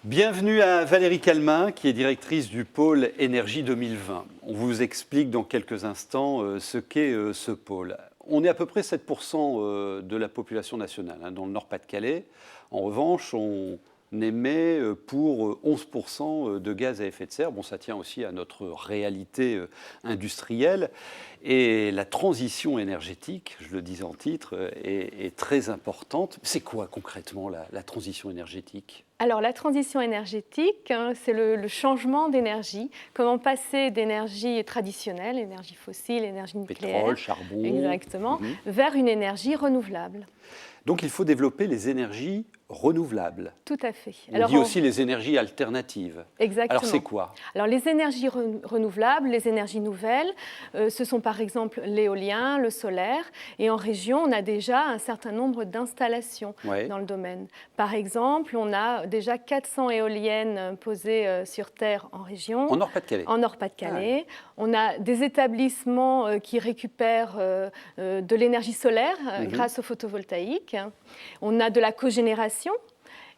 Bienvenue à Valérie Calmin, qui est directrice du pôle Énergie 2020. On vous explique dans quelques instants ce qu'est ce pôle. On est à peu près 7% de la population nationale, dans le Nord-Pas-de-Calais. En revanche, on émet pour 11% de gaz à effet de serre. Bon, ça tient aussi à notre réalité industrielle. Et la transition énergétique, je le disais en titre, est très importante. C'est quoi concrètement la transition énergétique ? Alors la transition énergétique, c'est le changement d'énergie. Comment passer d'énergie traditionnelle, énergie fossile, énergie nucléaire, pétrole, charbon, exactement, vers une énergie renouvelable. Donc il faut développer les énergies renouvelables. Tout à fait. On dit aussi les énergies alternatives. Exactement. Alors c'est quoi ? Alors les énergies renouvelables, les énergies nouvelles, ce sont par exemple l'éolien, le solaire. Et en région, on a déjà un certain nombre d'installations dans le domaine. Par exemple, on a déjà 400 éoliennes posées sur terre en région. En Nord-Pas-de-Calais. En Nord-Pas-de-Calais. Ah, ouais. On a des établissements qui récupèrent de l'énergie solaire grâce au photovoltaïque. On a de la cogénération.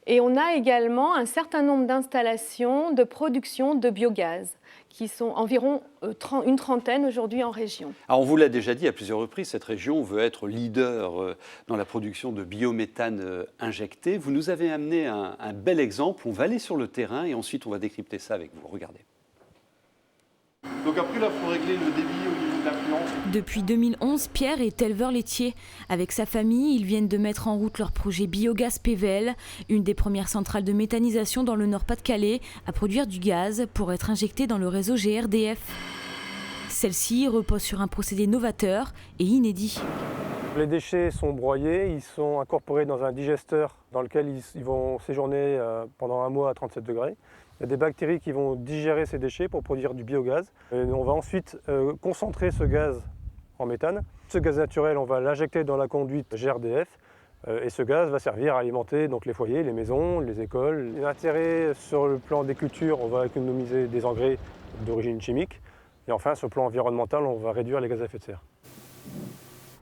Et on a également un certain nombre d'installations de production de biogaz, qui sont environ une trentaine aujourd'hui en région. Alors on vous l'a déjà dit à plusieurs reprises, cette région veut être leader dans la production de biométhane injecté. Vous nous avez amené un bel exemple. On va aller sur le terrain et ensuite on va décrypter ça avec vous. Regardez. Donc après, là, il faut régler le débit au niveau de l'affluence. Depuis 2011, Pierre est éleveur laitier. Avec sa famille, ils viennent de mettre en route leur projet Biogaz PVL, une des premières centrales de méthanisation dans le Nord-Pas-de-Calais, à produire du gaz pour être injecté dans le réseau GRDF. Celle-ci repose sur un procédé novateur et inédit. Les déchets sont broyés, ils sont incorporés dans un digesteur dans lequel ils vont séjourner pendant un mois à 37 degrés. Il y a des bactéries qui vont digérer ces déchets pour produire du biogaz. Et on va ensuite concentrer ce gaz en méthane. Ce gaz naturel, on va l'injecter dans la conduite GRDF. Et ce gaz va servir à alimenter donc, les foyers, les maisons, les écoles. L'intérêt sur le plan des cultures, on va économiser des engrais d'origine chimique. Et enfin, sur le plan environnemental, on va réduire les gaz à effet de serre.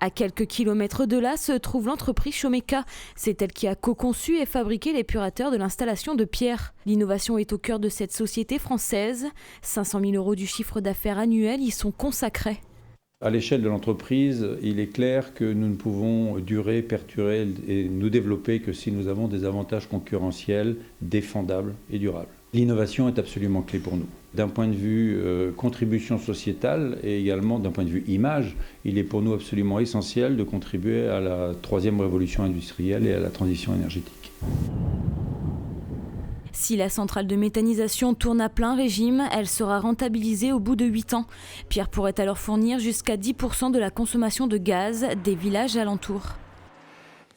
À quelques kilomètres de là se trouve l'entreprise Chomeka. C'est elle qui a co-conçu et fabriqué l'épurateur de l'installation de Pierre. L'innovation est au cœur de cette société française. 500 000 € du chiffre d'affaires annuel y sont consacrés. À l'échelle de l'entreprise, il est clair que nous ne pouvons durer, perdurer et nous développer que si nous avons des avantages concurrentiels défendables et durables. L'innovation est absolument clé pour nous. D'un point de vue contribution sociétale et également d'un point de vue image, il est pour nous absolument essentiel de contribuer à la troisième révolution industrielle et à la transition énergétique. Si la centrale de méthanisation tourne à plein régime, elle sera rentabilisée au bout de 8 ans. Pierre pourrait alors fournir jusqu'à 10% de la consommation de gaz des villages alentours.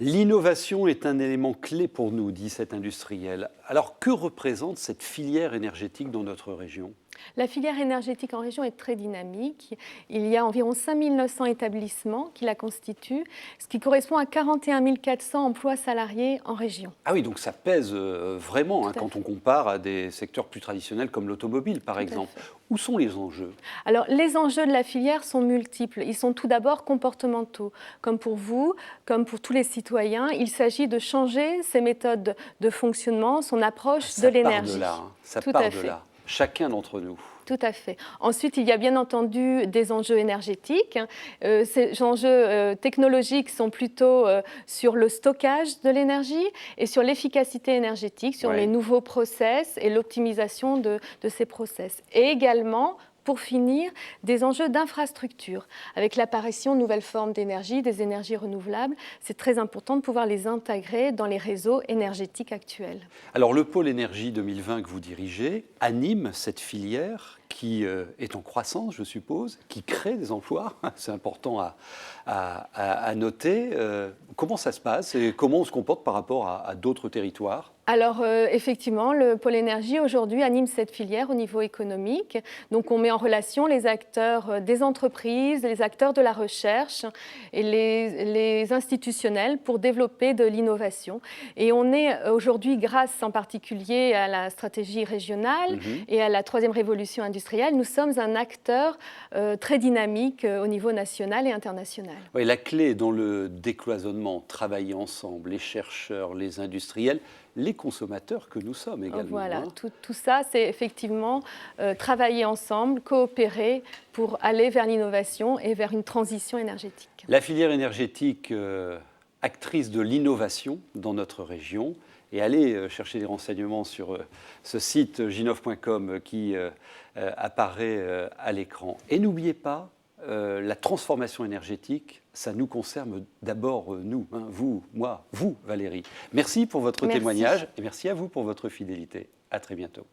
L'innovation est un élément clé pour nous, dit cet industriel. Alors que représente cette filière énergétique dans notre région ? La filière énergétique en région est très dynamique. Il y a environ 5 900 établissements qui la constituent, ce qui correspond à 41 400 emplois salariés en région. Ah oui, donc ça pèse vraiment quand on compare à des secteurs plus traditionnels comme l'automobile, par exemple. Où sont les enjeux ? Alors, les enjeux de la filière sont multiples. Ils sont tout d'abord comportementaux. Comme pour vous, comme pour tous les citoyens, il s'agit de changer ses méthodes de fonctionnement, son approche de l'énergie. Ça part de là. Chacun d'entre nous. Tout à fait. Ensuite, il y a bien entendu des enjeux énergétiques. Ces enjeux technologiques sont plutôt sur le stockage de l'énergie et sur l'efficacité énergétique, sur les nouveaux process et l'optimisation de ces process. Et également, pour finir, des enjeux d'infrastructure. Avec l'apparition de nouvelles formes d'énergie, des énergies renouvelables, c'est très important de pouvoir les intégrer dans les réseaux énergétiques actuels. Alors le pôle énergie 2020 que vous dirigez anime cette filière qui est en croissance, je suppose, qui crée des emplois. C'est important à noter. Comment ça se passe et comment on se comporte par rapport à d'autres territoires ? Alors effectivement, le pôle énergie aujourd'hui anime cette filière au niveau économique. Donc on met en relation les acteurs des entreprises, les acteurs de la recherche et les institutionnels pour développer de l'innovation. Et on est aujourd'hui, grâce en particulier à la stratégie régionale et à la troisième révolution industrielle, nous sommes un acteur très dynamique au niveau national et international. Oui, la clé est dans le décloisonnement effectivement travailler ensemble, les chercheurs, les industriels, les consommateurs que nous sommes également. Voilà, hein. tout ça, c'est effectivement travailler ensemble, coopérer pour aller vers l'innovation et vers une transition énergétique. La filière énergétique, actrice de l'innovation dans notre région, et allez chercher des renseignements sur ce site ginov.com qui apparaît à l'écran. Et n'oubliez pas, la transformation énergétique, ça nous concerne d'abord nous, hein, vous, moi, vous Valérie. Merci pour votre témoignage et merci à vous pour votre fidélité. À très bientôt.